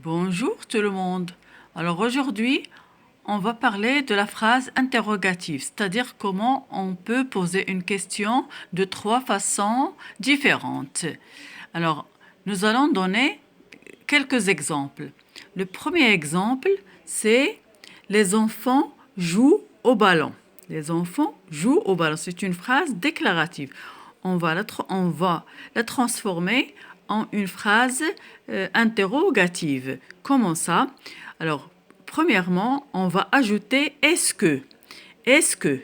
Bonjour tout le monde. Alors aujourd'hui, on va parler de la phrase interrogative, c'est-à-dire comment on peut poser une question de 3 façons différentes. Alors, nous allons donner quelques exemples. Le premier exemple, c'est les enfants jouent au ballon. Les enfants jouent au ballon. C'est une phrase déclarative. On va la transformer en une phrase interrogative. Comment ça? Alors, premièrement, on va ajouter est-ce que. Est-ce que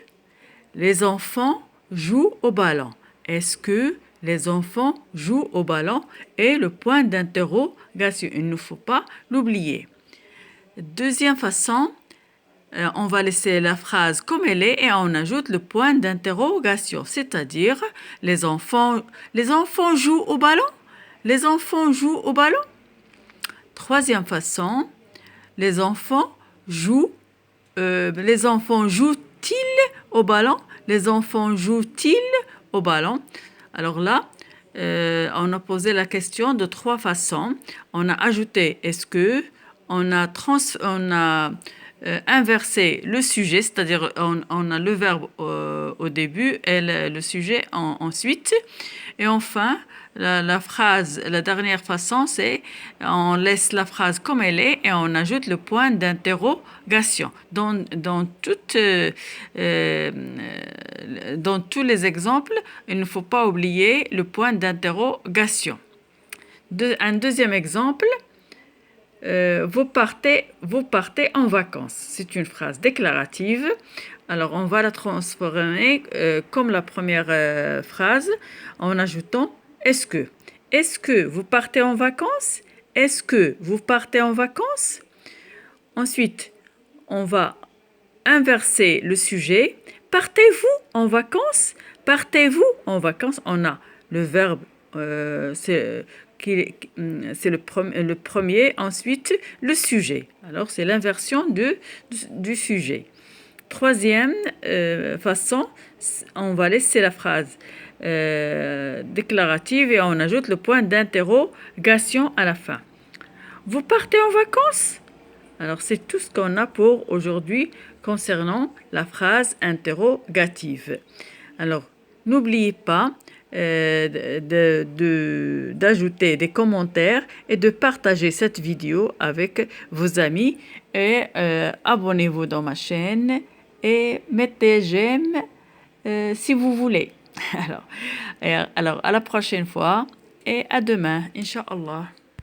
les enfants jouent au ballon? Est-ce que les enfants jouent au ballon? Et le point d'interrogation, il ne faut pas l'oublier. Deuxième façon, on va laisser la phrase comme elle est et on ajoute le point d'interrogation, c'est-à-dire les enfants jouent au ballon? Les enfants jouent au ballon? Troisième façon, les enfants jouent-ils au ballon? Les enfants jouent-ils au ballon? Alors là, on a posé la question de 3 façons. On a ajouté est-ce que, on a inversé le sujet, c'est-à-dire on a le verbe au début et le sujet ensuite. Et enfin, la dernière façon, c'est on laisse la phrase comme elle est et on ajoute le point d'interrogation. Dans tous les exemples, il ne faut pas oublier le point d'interrogation. Un deuxième exemple, vous partez en vacances. C'est une phrase déclarative. Alors, on va la transformer comme la première phrase en ajoutant est-ce que. Est-ce que vous partez en vacances? Est-ce que vous partez en vacances? Ensuite, on va inverser le sujet. Partez-vous en vacances? Partez-vous en vacances? On a le verbe, c'est le premier, ensuite le sujet. Alors c'est l'inversion du sujet. Troisième façon, on va laisser la phrase déclarative et on ajoute le point d'interrogation à la fin. Vous partez en vacances? Alors c'est tout ce qu'on a pour aujourd'hui concernant la phrase interrogative. Alors n'oubliez pas d'ajouter des commentaires et de partager cette vidéo avec vos amis et abonnez-vous dans ma chaîne et mettez j'aime si vous voulez. Alors à la prochaine fois et à demain, Inch'Allah.